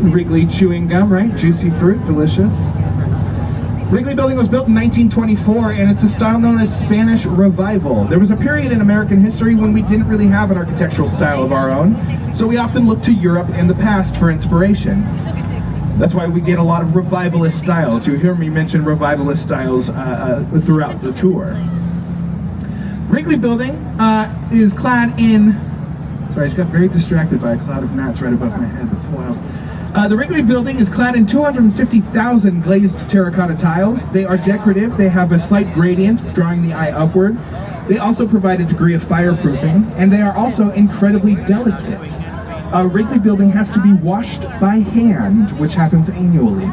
Wrigley chewing gum, right? Juicy fruit, delicious. Wrigley Building was built in 1924, and it's a style known as Spanish Revival. There was a period in American history when we didn't really have an architectural style of our own, so we often looked to Europe and the past for inspiration. That's why we get a lot of revivalist styles. You hear me mention revivalist styles throughout the tour. Wrigley Building is clad in... Sorry, I just got very distracted by a cloud of gnats right above my head. That's wild. The Wrigley Building is clad in 250,000 glazed terracotta tiles. They are decorative. They have a slight gradient, drawing the eye upward. They also provide a degree of fireproofing, and they are also incredibly delicate. Wrigley Building has to be washed by hand, which happens annually.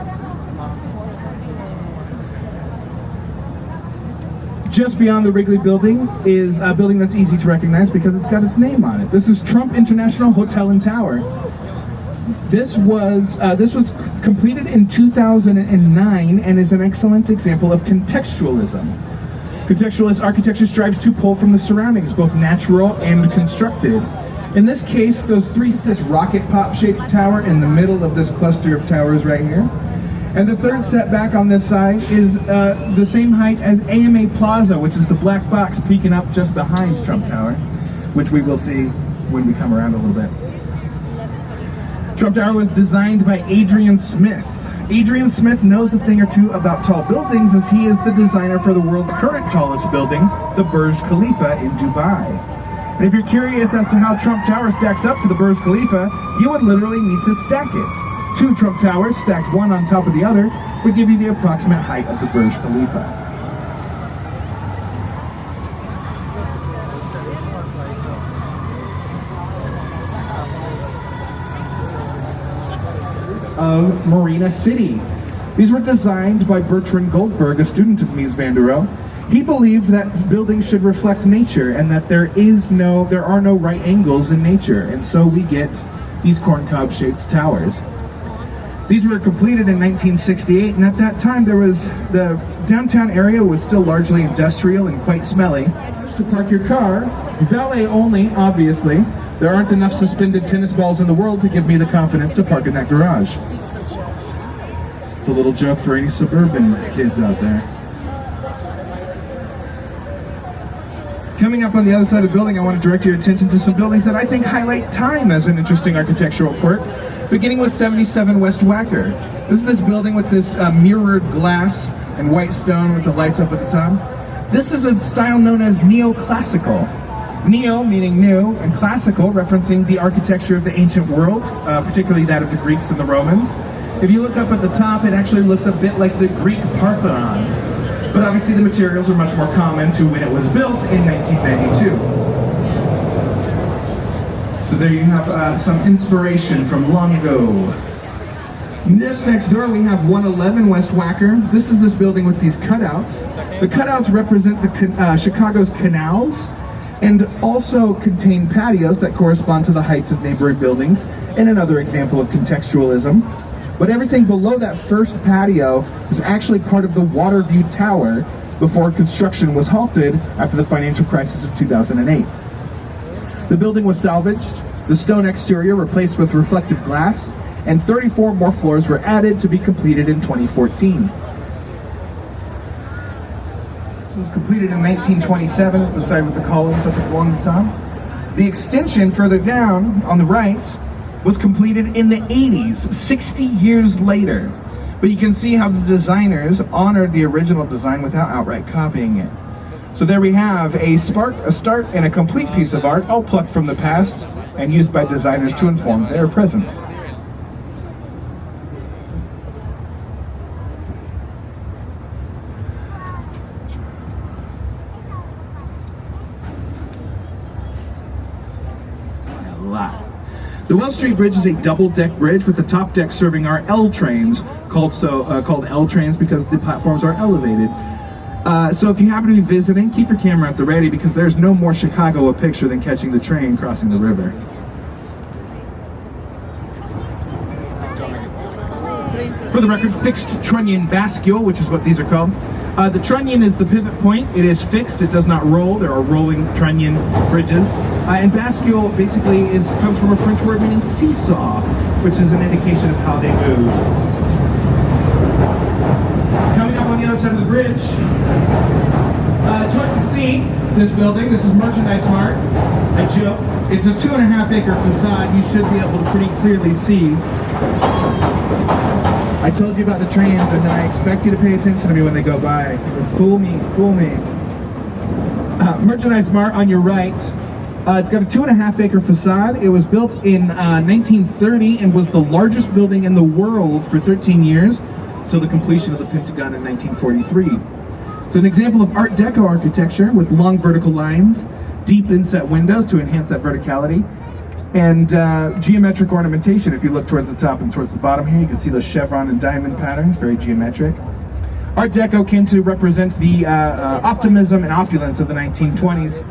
Just beyond the Wrigley Building is a building that's easy to recognize because it's got its name on it. This is Trump International Hotel and Tower. This was completed in 2009 and is an excellent example of contextualism. Contextualist architecture strives to pull from the surroundings, both natural and constructed. In this case, this rocket pop-shaped tower in the middle of this cluster of towers right here. And the third setback on this side is the same height as AMA Plaza, which is the black box peeking up just behind Trump Tower, which we will see when we come around a little bit. Trump Tower was designed by Adrian Smith. Adrian Smith knows a thing or two about tall buildings, as he is the designer for the world's current tallest building, the Burj Khalifa in Dubai. And if you're curious as to how Trump Tower stacks up to the Burj Khalifa, you would literally need to stack it. 2 Trump Towers stacked one on top of the other would give you the approximate height of the Burj Khalifa. Of Marina City. These were designed by Bertrand Goldberg, a student of Mies van der Rohe. He believed that buildings should reflect nature and that there are no right angles in nature, and so we get these corncob-shaped towers. These were completed in 1968, and at that time the downtown area was still largely industrial and quite smelly. To park your car, valet only, obviously. There aren't enough suspended tennis balls in the world to give me the confidence to park in that garage. It's a little joke for any suburban kids out there. Coming up on the other side of the building, I want to direct your attention to some buildings that I think highlight time as an interesting architectural quirk, beginning with 77 West Wacker. This is this building with this mirrored glass and white stone with the lights up at the top. This is a style known as neoclassical. Neo meaning new, and classical referencing the architecture of the ancient world, particularly that of the Greeks and the Romans. If you look up at the top, it actually looks a bit like the Greek Parthenon. But obviously the materials are much more common to when it was built in 1992. So there you have some inspiration from long ago. Just next door we have 111 West Wacker. This is this building with these cutouts. The cutouts represent the Chicago's canals, and also contain patios that correspond to the heights of neighboring buildings, and another example of contextualism. But everything below that first patio is actually part of the Waterview Tower before construction was halted after the financial crisis of 2008. The building was salvaged, the stone exterior replaced with reflective glass, and 34 more floors were added to be completed in 2014. Was completed in 1927. It's the side with the columns up along the top. The extension further down on the right was completed in the 80s, 60 years later. But you can see how the designers honored the original design without outright copying it. So there we have a start, and a complete piece of art, all plucked from the past and used by designers to inform their present. The Wells Street Bridge is a double-deck bridge with the top deck serving our L trains, called L trains because the platforms are elevated. So if you happen to be visiting, keep your camera at the ready because there's no more Chicago a picture than catching the train crossing the river. For the record, fixed trunnion bascule, which is what these are called, The trunnion is the pivot point. It is fixed. It does not roll. There are rolling trunnion bridges. And bascule basically comes from a French word meaning seesaw, which is an indication of how they move. Coming up on the other side of the bridge, it's hard to see this building. This is Merchandise Mart. I joke. It's a 2.5-acre facade. You should be able to pretty clearly see. I told you about the trains, and then I expect you to pay attention to me when they go by. Fool me, fool me. Merchandise Mart on your right. It's got a 2.5-acre facade. It was built in 1930 and was the largest building in the world for 13 years until the completion of the Pentagon in 1943. It's an example of Art Deco architecture with long vertical lines, deep inset windows to enhance that verticality, and geometric ornamentation. If you look towards the top and towards the bottom here, you can see those chevron and diamond patterns, very geometric. Art Deco came to represent the optimism and opulence of the 1920s.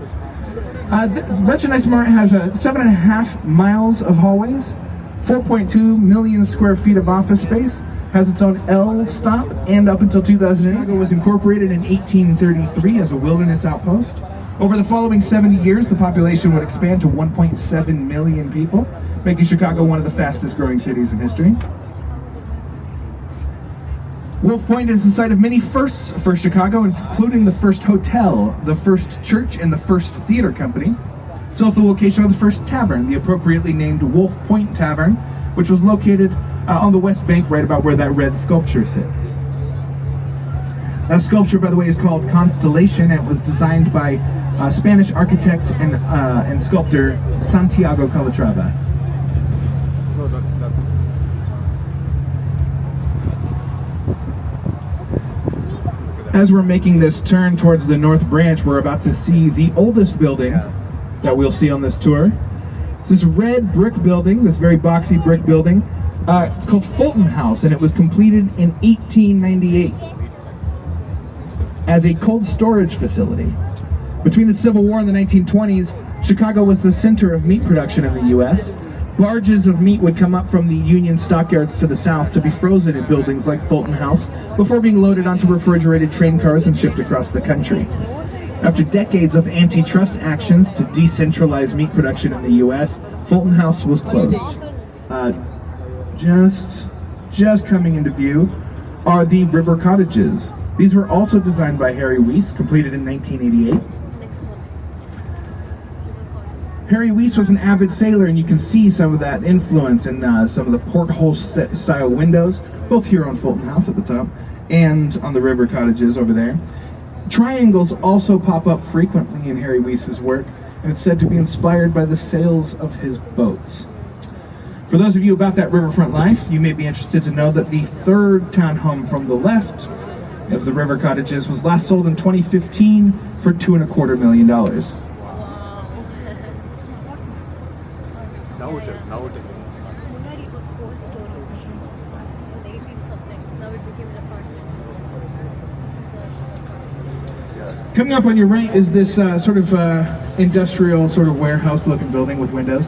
Merchandise Mart has 7.5 miles of hallways, 4.2 million square feet of office space, has its own L stop, and up until 2008, it was incorporated in 1833 as a wilderness outpost. Over the following 70 years, the population would expand to 1.7 million people, making Chicago one of the fastest growing cities in history. Wolf Point is the site of many firsts for Chicago, including the first hotel, the first church, and the first theater company. It's also the location of the first tavern, the appropriately named Wolf Point Tavern, which was located on the West Bank, right about where that red sculpture sits. That sculpture, by the way, is called Constellation. It was designed by Spanish architect and sculptor Santiago Calatrava. As we're making this turn towards the North Branch, we're about to see the oldest building that we'll see on this tour. It's this red brick building, this very boxy brick building. It's called Fulton House, and it was completed in 1898 as a cold storage facility. Between the Civil War and the 1920s, Chicago was the center of meat production in the U.S. Barges of meat would come up from the Union stockyards to the south to be frozen in buildings like Fulton House before being loaded onto refrigerated train cars and shipped across the country. After decades of antitrust actions to decentralize meat production in the U.S., Fulton House was closed. Just coming into view are the river cottages. These were also designed by Harry Weiss, completed in 1988. Harry Weiss was an avid sailor, and you can see some of that influence in some of the porthole style windows, both here on Fulton House at the top and on the river cottages over there. Triangles also pop up frequently in Harry Weiss's work, and it's said to be inspired by the sails of his boats. For those of you about that riverfront life, you may be interested to know that the third townhome from the left of the river cottages was last sold in 2015 for $2.25 million. Nowadays. It was cold storage. In the 18 something. Now it became an apartment. This is the Coming up on your right is this sort of industrial, sort of warehouse-looking building with windows.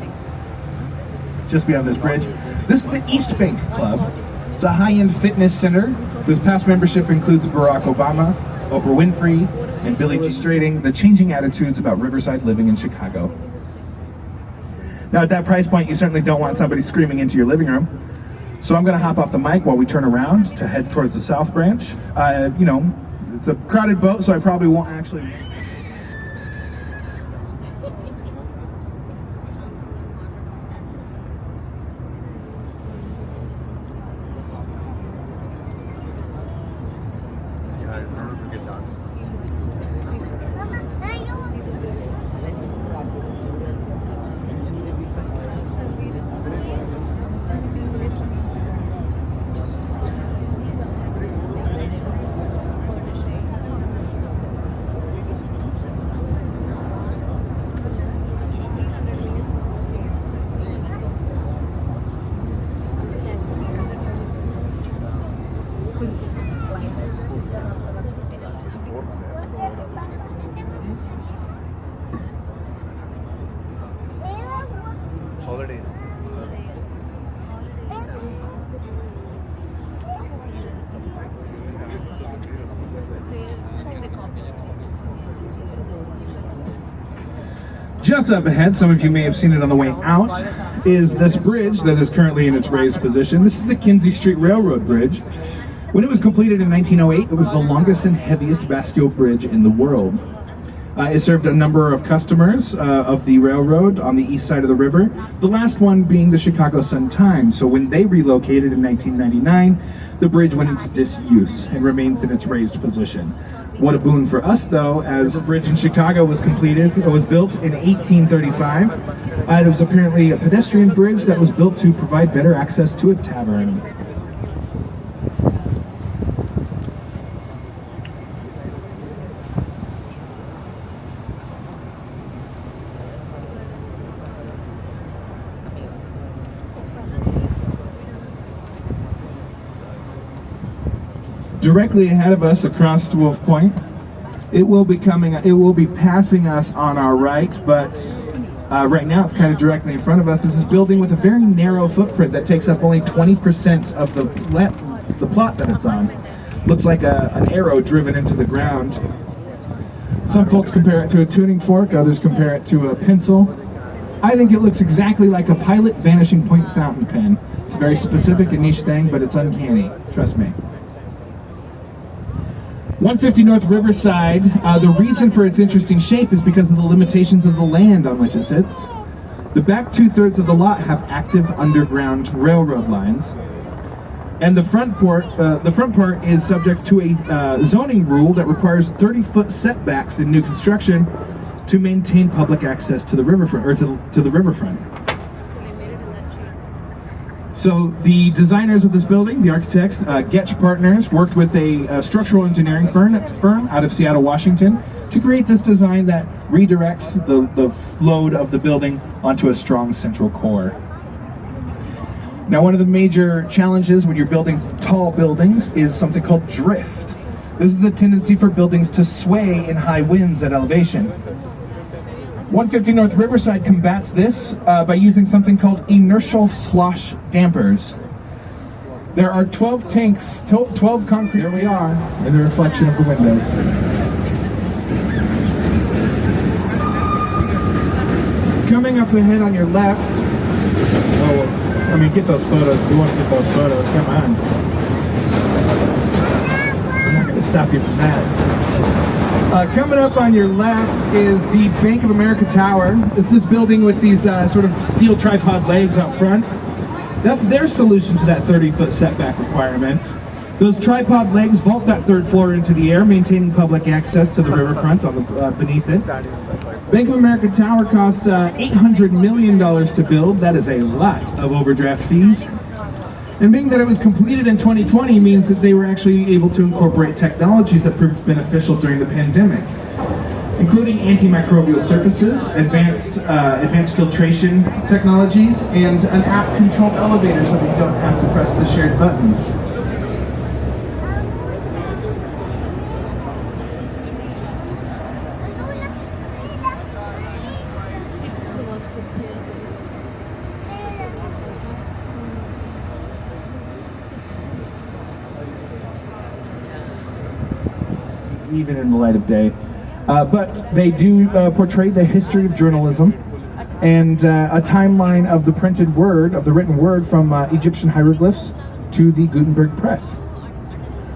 Just beyond this bridge. This is the East Bank Club. It's a high-end fitness center whose past membership includes Barack Obama, Oprah Winfrey, and Billy illustrating the changing attitudes about riverside living in Chicago. Now at that price point, you certainly don't want somebody screaming into your living room. So I'm gonna hop off the mic while we turn around to head towards the South Branch. You know, it's a crowded boat, so I probably won't actually... Just up ahead, some of you may have seen it on the way out, is this bridge that is currently in its raised position. This is the Kinsey Street Railroad Bridge. When it was completed in 1908, it was the longest and heaviest bastille bridge in the world. It served a number of customers of the railroad on the east side of the river, the last one being the Chicago Sun-Times. So when they relocated in 1999, the bridge went into disuse and remains in its raised position. What a boon for us, though, as the bridge in Chicago was completed. It was built in 1835. It was apparently a pedestrian bridge that was built to provide better access to a tavern. Directly ahead of us across Wolf Point, it will be passing us on our right, but right now it's kind of directly in front of us. This is a building with a very narrow footprint that takes up only 20% of the plot that it's on. Looks like an arrow driven into the ground. Some folks compare it to a tuning fork, others compare it to a pencil. I think it looks exactly like a Pilot Vanishing Point fountain pen. It's a very specific and niche thing, but it's uncanny, trust me. 150 North Riverside, the reason for its interesting shape is because of the limitations of the land on which it sits. The back 2/3 of the lot have active underground railroad lines, and the front part is subject to a zoning rule that requires 30-foot setbacks in new construction to maintain public access to the riverfront, or to the riverfront. So the designers of this building, the architects, Getch Partners, worked with a structural engineering firm out of Seattle, Washington, to create this design that redirects the load of the building onto a strong central core. Now, one of the major challenges when you're building tall buildings is something called drift. This is the tendency for buildings to sway in high winds at elevation. 150 North Riverside combats this by using something called inertial slosh dampers. There are 12 tanks, 12 concrete. There we are, in the reflection of the windows. Coming up ahead on your left, get those photos. We want to get those photos, come on. I'm not going to stop you from that. Coming up on your left is the Bank of America Tower. It's this building with these sort of steel tripod legs out front. That's their solution to that 30-foot setback requirement. Those tripod legs vault that third floor into the air, maintaining public access to the riverfront on the beneath it. Bank of America Tower cost $800 million to build. That is a lot of overdraft fees. And being that it was completed in 2020 means that they were actually able to incorporate technologies that proved beneficial during the pandemic, including antimicrobial surfaces, advanced filtration technologies, and an app-controlled elevator so that you don't have to press the shared buttons. Even in the light of day. But they do portray the history of journalism and a timeline of the printed word, of the written word from Egyptian hieroglyphs to the Gutenberg press.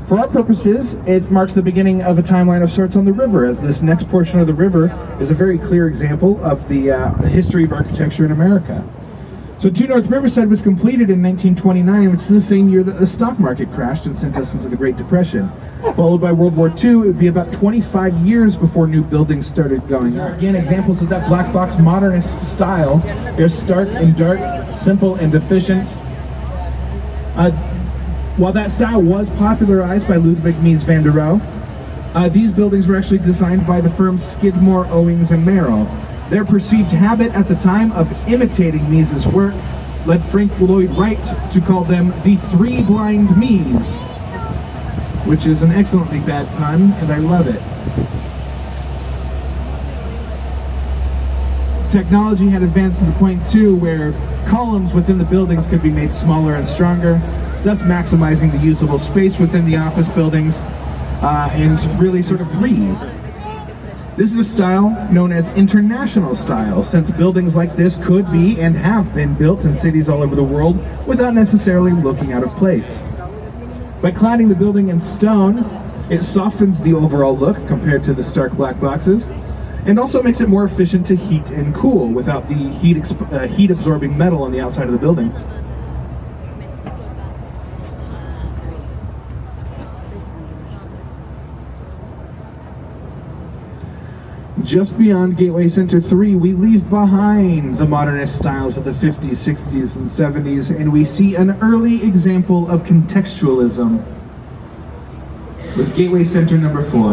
For our purposes, it marks the beginning of a timeline of sorts on the river, as this next portion of the river is a very clear example of the history of architecture in America. So 2 North Riverside was completed in 1929, which is the same year that the stock market crashed and sent us into the Great Depression. Followed by World War II, it would be about 25 years before new buildings started going up. Again, examples of that black box modernist style. They're stark and dark, simple and efficient. While that style was popularized by Ludwig Mies van der Rohe, these buildings were actually designed by the firms Skidmore, Owings, and Merrill. Their perceived habit at the time of imitating Mies's work led Frank Lloyd Wright to call them the Three Blind Mies, which is an excellently bad pun, and I love it. Technology had advanced to the point, too, where columns within the buildings could be made smaller and stronger, thus maximizing the usable space within the office buildings and really sort of breathe. This is a style known as international style, since buildings like this could be and have been built in cities all over the world without necessarily looking out of place. By cladding the building in stone, it softens the overall look compared to the stark black boxes, and also makes it more efficient to heat and cool without the heat-absorbing metal on the outside of the building. Just beyond Gateway Center 3, we leave behind the modernist styles of the 50s, 60s, and 70s, and we see an early example of contextualism with Gateway Center number 4.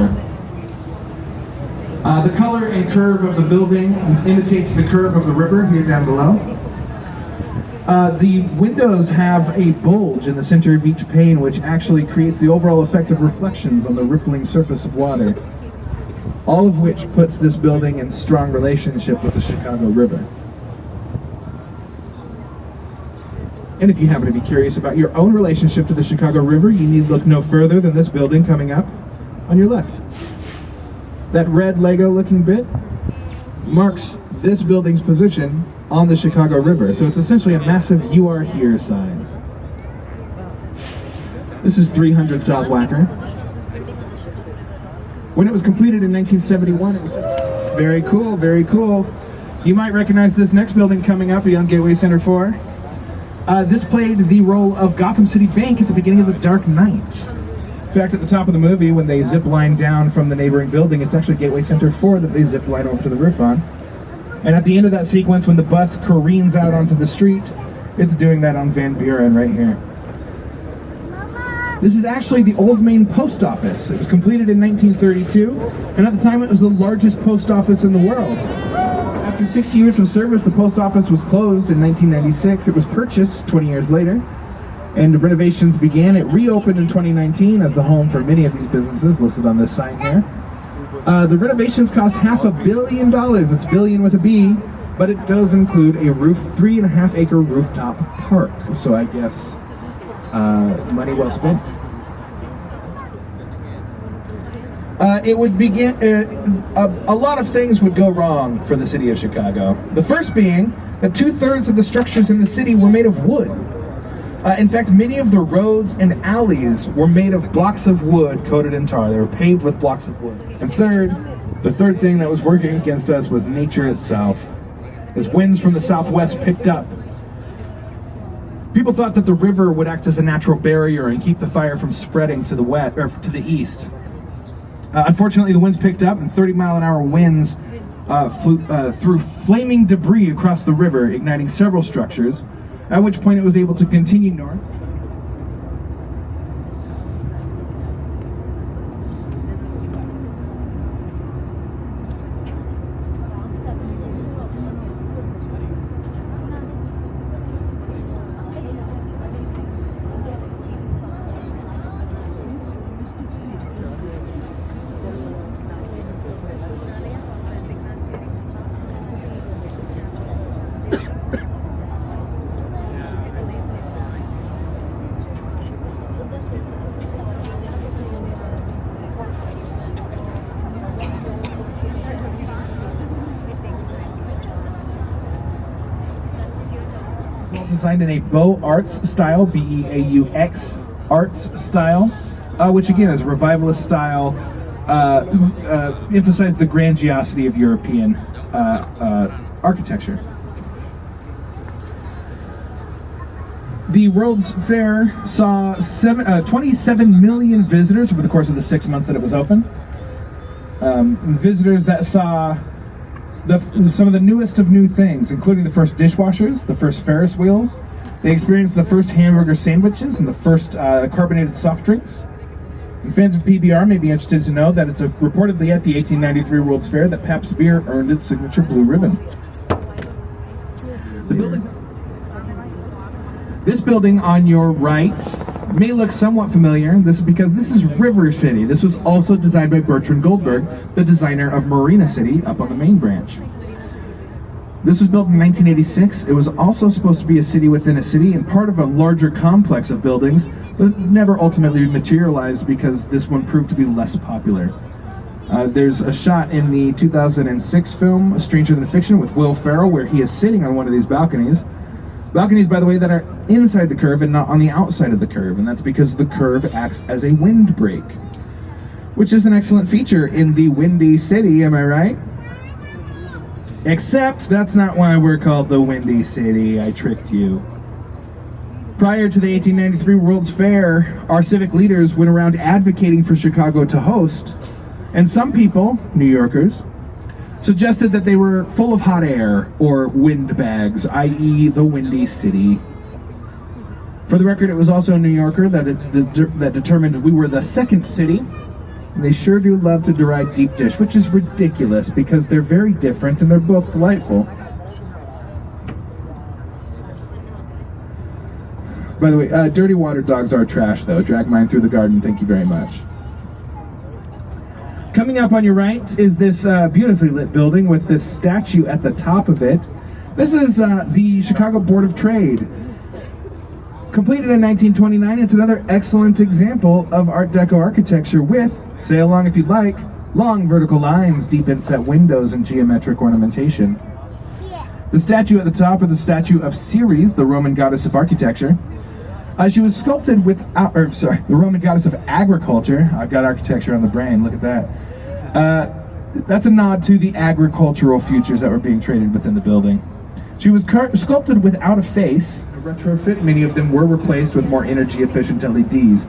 The color and curve of the building imitates the curve of the river here down below. The windows have a bulge in the center of each pane, which actually creates the overall effect of reflections on the rippling surface of water. All of which puts this building in strong relationship with the Chicago River. And if you happen to be curious about your own relationship to the Chicago River, you need look no further than this building coming up on your left. That red Lego looking bit marks this building's position on the Chicago River. So it's essentially a massive "You Are Here" sign. This is 300 South Wacker. When it was completed in 1971, it was very cool, very cool. You might recognize this next building coming up beyond Gateway Center 4. This played the role of Gotham City Bank at the beginning of The Dark Knight. In fact, at the top of the movie, when they zip line down from the neighboring building, it's actually Gateway Center 4 that they zip line over to the roof on. And at the end of that sequence, when the bus careens out onto the street, it's doing that on Van Buren right here. This is actually the Old Main Post Office. It was completed in 1932, and at the time it was the largest post office in the world. After 60 years of service, the post office was closed in 1996. It was purchased 20 years later, and renovations began. It reopened in 2019 as the home for many of these businesses listed on this sign here. The renovations cost $500 million. It's billion with a B, but it does include a 3.5-acre rooftop park. So I guess money well spent. It would begin. A lot of things would go wrong for the city of Chicago. The first being that 2/3 of the structures in the city were made of wood. In fact, many of the roads and alleys were made of blocks of wood coated in tar. They were paved with blocks of wood. And the third thing that was working against us was nature itself. As winds from the southwest picked up, people thought that the river would act as a natural barrier and keep the fire from spreading to the west or to the east. Unfortunately, the winds picked up, and 30-mile-an-hour winds threw flaming debris across the river, igniting several structures, at which point it was able to continue north. Designed in a Beaux Arts style, B-E-A-U-X Arts style, which again is a revivalist style, emphasized the grandiosity of European architecture. The World's Fair saw 27 million visitors over the course of the 6 months that it was open. Visitors that saw some of the newest of new things, including the first dishwashers, the first Ferris wheels. They experienced the first hamburger sandwiches and the first carbonated soft drinks. And fans of PBR may be interested to know that it's reportedly at the 1893 World's Fair that Pabst Beer earned its signature blue ribbon. This building on your right may look somewhat familiar. This is because this is River City. This was also designed by Bertrand Goldberg, the designer of Marina City up on the main branch. This was built in 1986. It was also supposed to be a city within a city and part of a larger complex of buildings, but never ultimately materialized because this one proved to be less popular. There's a shot in the 2006 film Stranger Than Fiction with Will Ferrell where he is sitting on one of these balconies. Balconies, by the way, that are inside the curve and not on the outside of the curve, and that's because the curve acts as a windbreak, which is an excellent feature in the Windy City, am I right? Except that's not why we're called the Windy City. I tricked you. Prior to the 1893 World's Fair, our civic leaders went around advocating for Chicago to host, and some people, New Yorkers, suggested that they were full of hot air or windbags, i.e. the Windy City. For the record, it was also a New Yorker that determined we were the second city. They sure do love to deride deep dish, which is ridiculous because they're very different and they're both delightful. By the way, dirty water dogs are trash, though. Drag mine through the garden, thank you very much. Coming up on your right is this beautifully lit building with this statue at the top of it. This is the Chicago Board of Trade. Completed in 1929, it's another excellent example of Art Deco architecture with, say along if you'd like, long vertical lines, deep inset windows, and geometric ornamentation. The statue at the top is the statue of Ceres, the Roman goddess of architecture. She was sculpted the Roman goddess of agriculture. I've got architecture on the brain, look at that. That's a nod to the agricultural futures that were being traded within the building. She was sculpted without a face, a retrofit. Many of them were replaced with more energy-efficient LEDs.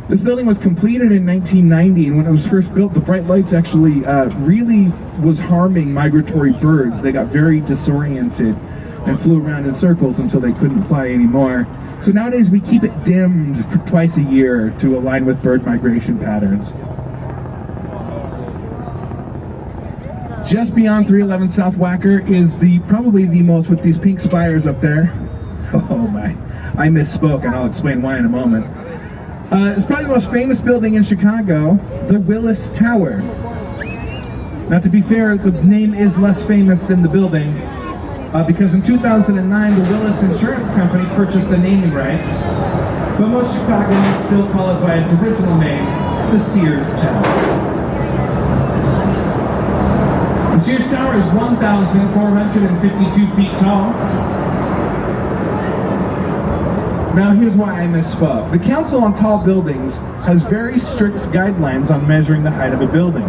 This building was completed in 1990, and when it was first built, the bright lights actually really was harming migratory birds. They got very disoriented and flew around in circles until they couldn't fly anymore. So nowadays we keep it dimmed for twice a year to align with bird migration patterns. Just beyond 311 South Wacker is probably the most, with these pink spires up there. Oh my, I misspoke and I'll explain why in a moment. It's probably the most famous building in Chicago, the Willis Tower. Now to be fair, the name is less famous than the building because in 2009 the Willis Insurance Company purchased the naming rights, but most Chicagoans still call it by its original name, the Sears Tower. The Sears Tower is 1,452 feet tall. Now here's why I misspoke. The Council on Tall Buildings has very strict guidelines on measuring the height of a building.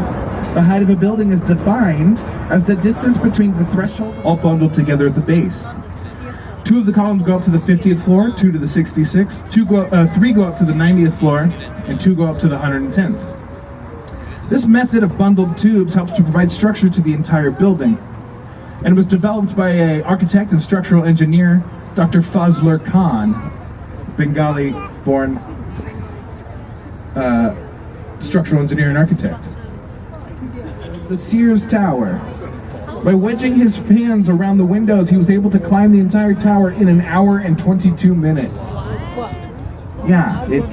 The height of a building is defined as the distance between the threshold all bundled together at the base. 2 of the columns go up to the 50th floor, 2 to the 66th, 3 go up to the 90th floor, and 2 go up to the 110th. This method of bundled tubes helps to provide structure to the entire building, and it was developed by an architect and structural engineer, Dr. Fazlur Khan, Bengali-born structural engineer and architect. The Sears Tower. By wedging his hands around the windows, he was able to climb the entire tower in 1 hour and 22 minutes. Yeah, it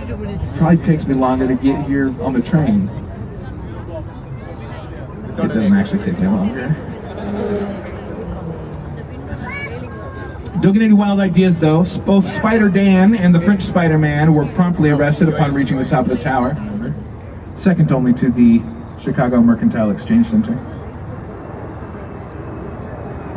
probably takes me longer to get here on the train. It doesn't actually take me longer. Don't get any wild ideas though. Both Spider Dan and the French Spider-Man were promptly arrested upon reaching the top of the tower. Second only to the Chicago Mercantile Exchange Center.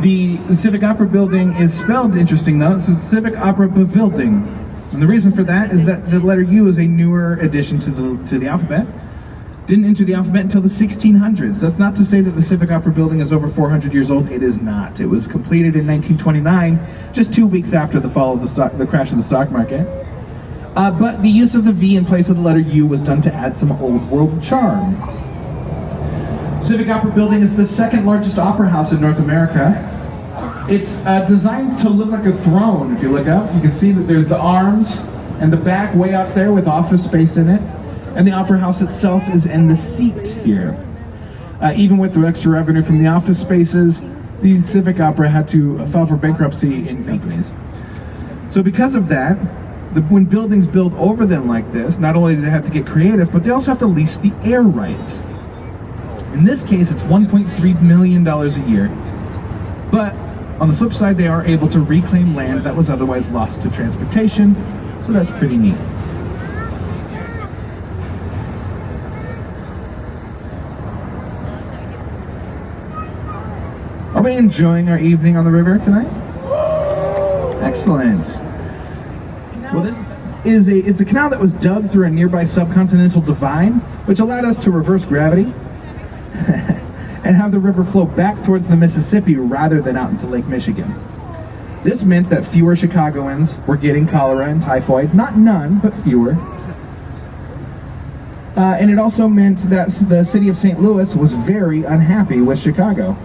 The Civic Opera Building is spelled interesting though. It's the Civic Opera Pavilding. And the reason for that is that the letter U is a newer addition to the alphabet. Didn't enter the alphabet until the 1600s. That's not to say that the Civic Opera Building is over 400 years old. It is not. It was completed in 1929, just 2 weeks after the fall of the crash of the stock market. But the use of the V in place of the letter U was done to add some old world charm. Civic Opera Building is the second largest opera house in North America. It's designed to look like a throne. If you look up, you can see that there's the arms and the back way out there with office space in it. And the opera house itself is in the seat here. Even with the extra revenue from the office spaces, the Civic Opera had to file for bankruptcy in companies. So because of that, when buildings build over them like this, not only do they have to get creative, but they also have to lease the air rights. In this case, it's $1.3 million a year. But on the flip side, they are able to reclaim land that was otherwise lost to transportation, so that's pretty neat. Are we enjoying our evening on the river tonight? Excellent. Well, it's a canal that was dug through a nearby subcontinental divide, which allowed us to reverse gravity and have the river flow back towards the Mississippi rather than out into Lake Michigan. This meant that fewer Chicagoans were getting cholera and typhoid. Not none, but fewer. And it also meant that the city of St. Louis was very unhappy with Chicago.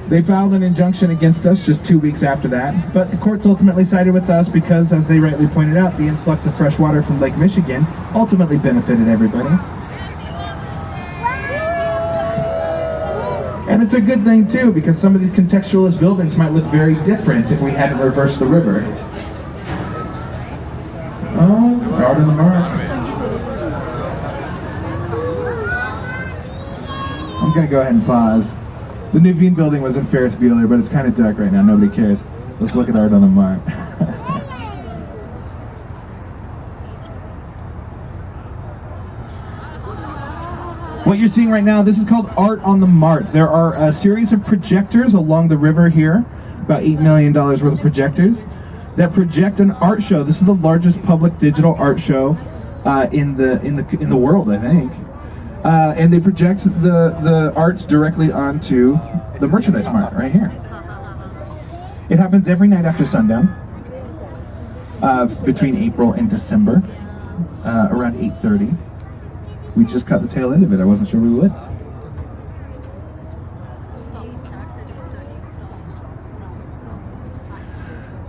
They filed an injunction against us just 2 weeks after that, but the courts ultimately sided with us because, as they rightly pointed out, the influx of fresh water from Lake Michigan ultimately benefited everybody. And it's a good thing too, because some of these contextualist buildings might look very different if we hadn't reversed the river. Oh, guard in the mark. I'm gonna go ahead and pause. The Nuveen building was in Ferris Bueller, but it's kind of dark right now. Nobody cares. Let's look at art on the mark. What you're seeing right now, this is called Art on the Mart. There are a series of projectors along the river here, about $8 million worth of projectors, that project an art show. This is the largest public digital art show in the world, I think. And they project the art directly onto the merchandise mart right here. It happens every night after sundown, between April and December, around 8:30. We just cut the tail end of it. I wasn't sure we would.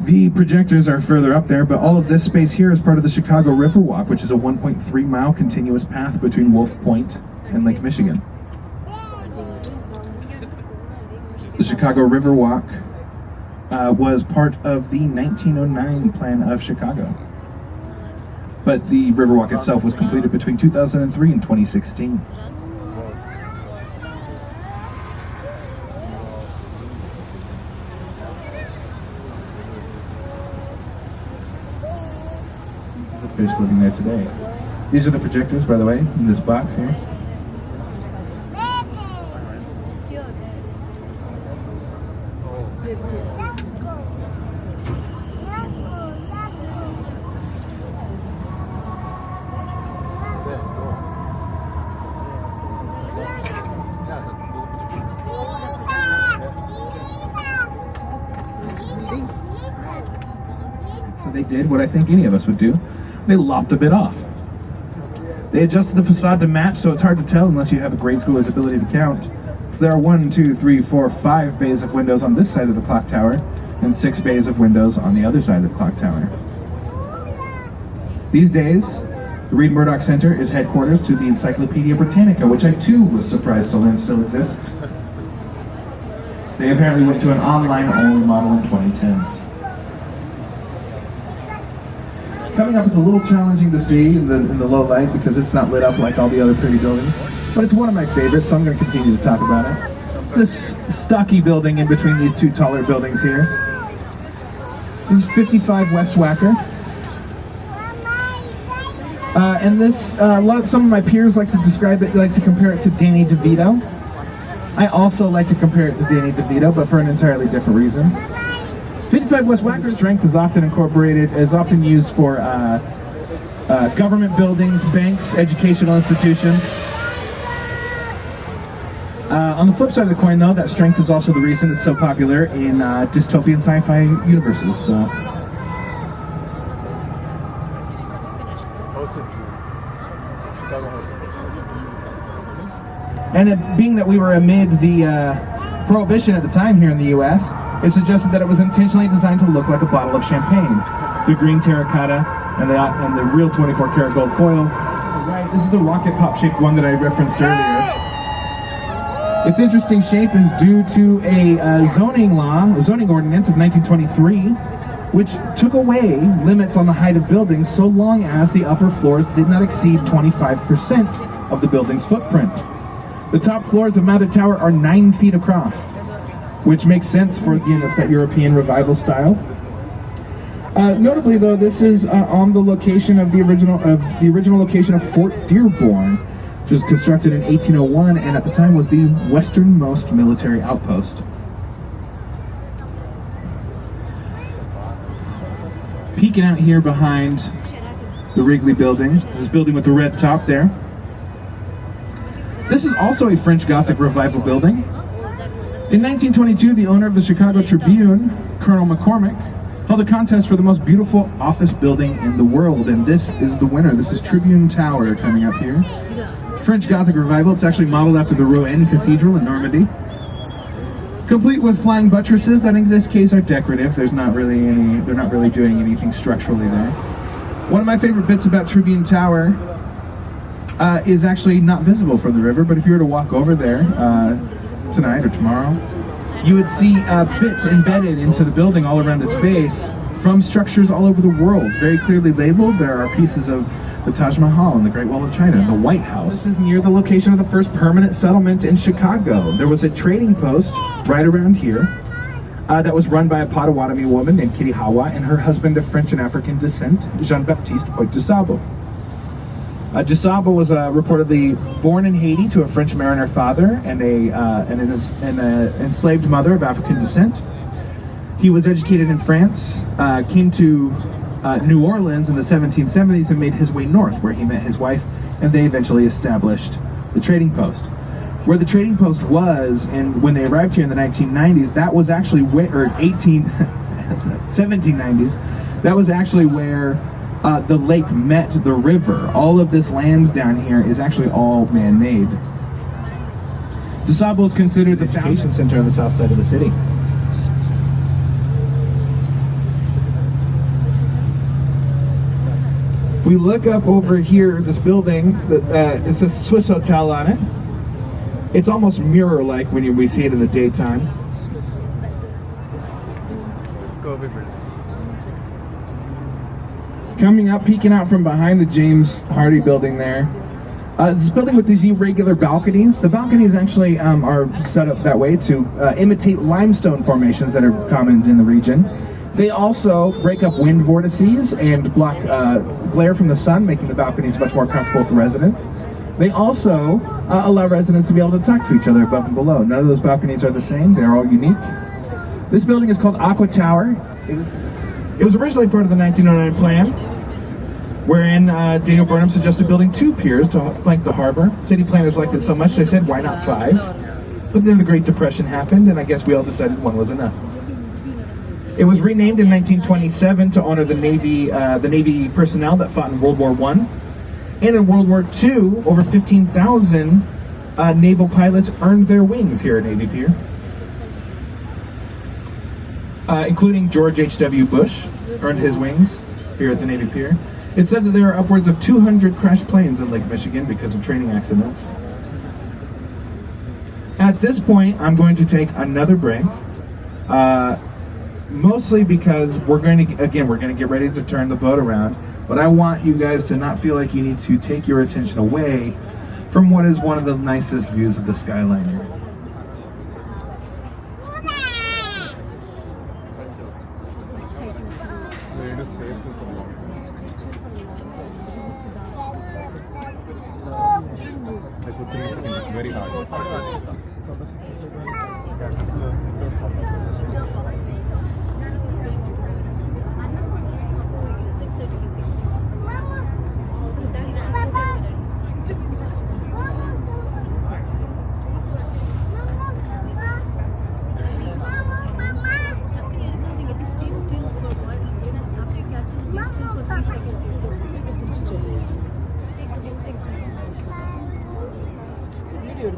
The projectors are further up there, but all of this space here is part of the Chicago River Walk, which is a 1.3 mile continuous path between Wolf Point and Lake Michigan. The Chicago River Walk was part of the 1909 plan of Chicago. But the Riverwalk itself was completed between 2003 and 2016. This is a fish living there today. These are the projectors, by the way, in this box here. So they did what I think any of us would do. They lopped a bit off. They adjusted the facade to match, so it's hard to tell unless you have a grade schooler's ability to count. So there are 1, 2, 3, 4, 5 bays of windows on this side of the clock tower, and 6 bays of windows on the other side of the clock tower. These days, the Reed Murdoch Center is headquarters to the Encyclopedia Britannica, which I too was surprised to learn still exists. They apparently went to an online-only model in 2010. Coming up, it's a little challenging to see in the low light because it's not lit up like all the other pretty buildings, but it's one of my favorites, so I'm going to continue to talk about it. It's this stocky building in between these two taller buildings here. This is 55 West Wacker. And this, some of my peers like to describe it, like to compare it to Danny DeVito. I also like to compare it to Danny DeVito, but for an entirely different reason. 55 West Wacker's strength is often used for government buildings, banks, educational institutions. On the flip side of the coin, though, that strength is also the reason it's so popular in dystopian sci-fi universes. So. And being that we were amid the Prohibition at the time here in the U.S., it suggested that it was intentionally designed to look like a bottle of champagne. The green terracotta and the real 24-karat gold foil. Right, this is the rocket pop shaped one that I referenced earlier. Its interesting shape is due to a zoning ordinance of 1923, which took away limits on the height of buildings so long as the upper floors did not exceed 25% of the building's footprint. The top floors of Mather Tower are 9 feet across, which makes sense for that European revival style. Notably, though, this is on the location of the original location of Fort Dearborn, which was constructed in 1801 and at the time was the westernmost military outpost. Peeking out here behind the Wrigley building, this is building with the red top there. This is also a French Gothic Revival building. In 1922, the owner of the Chicago Tribune, Colonel McCormick, held a contest for the most beautiful office building in the world, and this is the winner. This is Tribune Tower coming up here. French Gothic Revival. It's actually modeled after the Rouen Cathedral in Normandy. Complete with flying buttresses that in this case are decorative. They're not really doing anything structurally there. One of my favorite bits about Tribune Tower is actually not visible from the river, but if you were to walk over there tonight or tomorrow, you would see bits embedded into the building all around its base from structures all over the world, very clearly labeled. There are pieces of the Taj Mahal and the Great Wall of China and the White House. This is near the location of the first permanent settlement in Chicago. There was a trading post right around here that was run by a Potawatomi woman named Kitty Hawa and her husband of French and African descent, Jean-Baptiste Pointe-du-Sable. DuSable was reportedly born in Haiti to a French mariner father and an enslaved mother of African descent. He was educated in France, came to New Orleans in the 1770s and made his way north, where he met his wife, and they eventually established the trading post. Where the trading post was, and when they arrived here in the 1990s, that was actually where, or 1790s, that was actually where the lake met the river. All of this land down here is actually all man-made. DuSable is considered the education center on the south side of the city. If we look up over here, this building, it says Swiss Hotel on it. It's almost mirror-like when we see it in the daytime. Coming up, peeking out from behind the James Hardy building there. This building with these irregular balconies. The balconies actually are set up that way to imitate limestone formations that are common in the region. They also break up wind vortices and block glare from the sun, making the balconies much more comfortable for residents. They also allow residents to be able to talk to each other above and below. None of those balconies are the same. They're all unique. This building is called Aqua Tower. It was originally part of the 1909 plan, wherein Daniel Burnham suggested building 2 piers to flank the harbor. City planners liked it so much they said, why not 5? But then the Great Depression happened, and I guess we all decided 1 was enough. It was renamed in 1927 to honor the Navy personnel that fought in World War I. And in World War II, over 15,000 naval pilots earned their wings here at Navy Pier, including George H.W. Bush earned his wings here at the Navy Pier. It's said that there are upwards of 200 crashed planes in Lake Michigan because of training accidents. At this point, I'm going to take another break, mostly because we're going to get ready to turn the boat around. But I want you guys to not feel like you need to take your attention away from what is one of the nicest views of the skyline here. Very hard. Video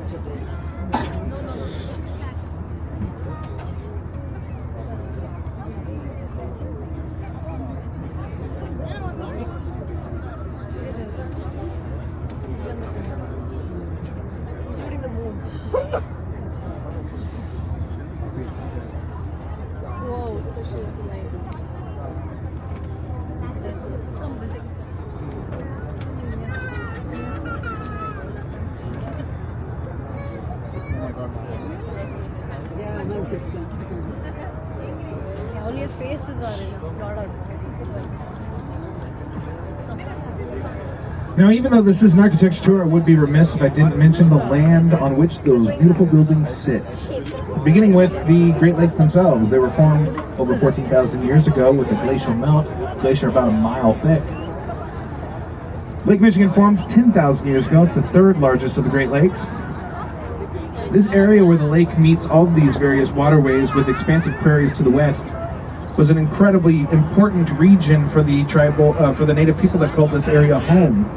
Now, even though this is an architecture tour, I would be remiss if I didn't mention the land on which those beautiful buildings sit. Beginning with the Great Lakes themselves. They were formed over 14,000 years ago with a glacial melt, glacier about a mile thick. Lake Michigan formed 10,000 years ago. It's the third largest of the Great Lakes. This area where the lake meets all of these various waterways with expansive prairies to the west was an incredibly important region for the for the native people that called this area home.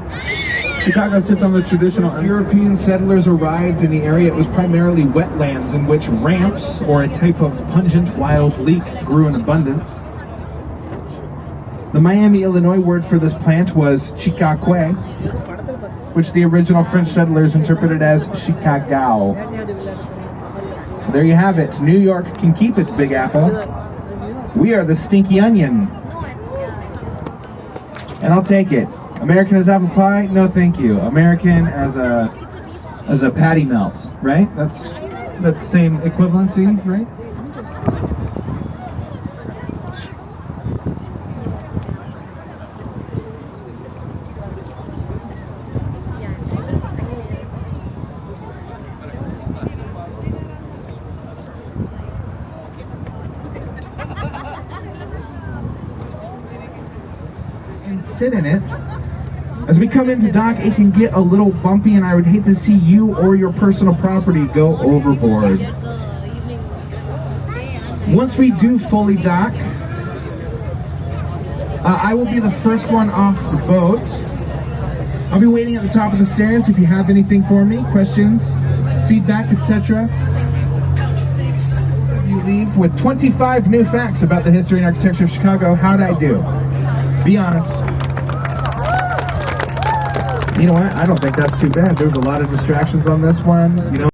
Chicago sits on the traditional. When European settlers arrived in the area, it was primarily wetlands in which ramps, or a type of pungent wild leek, grew in abundance. The Miami, Illinois word for this plant was chicaque, which the original French settlers interpreted as Chicago. So there you have it. New York can keep its Big Apple. We are the stinky onion. And I'll take it. American as apple pie? No, thank you. American as a patty melt, right? That's the same equivalency, right? And sit in it. As we come into dock, it can get a little bumpy, and I would hate to see you or your personal property go overboard. Once we do fully dock, I will be the first one off the boat. I'll be waiting at the top of the stairs if you have anything for me, questions, feedback, etc. You leave with 25 new facts about the history and architecture of Chicago. How'd I do? Be honest. You know what? I don't think that's too bad. There's a lot of distractions on this one. You know.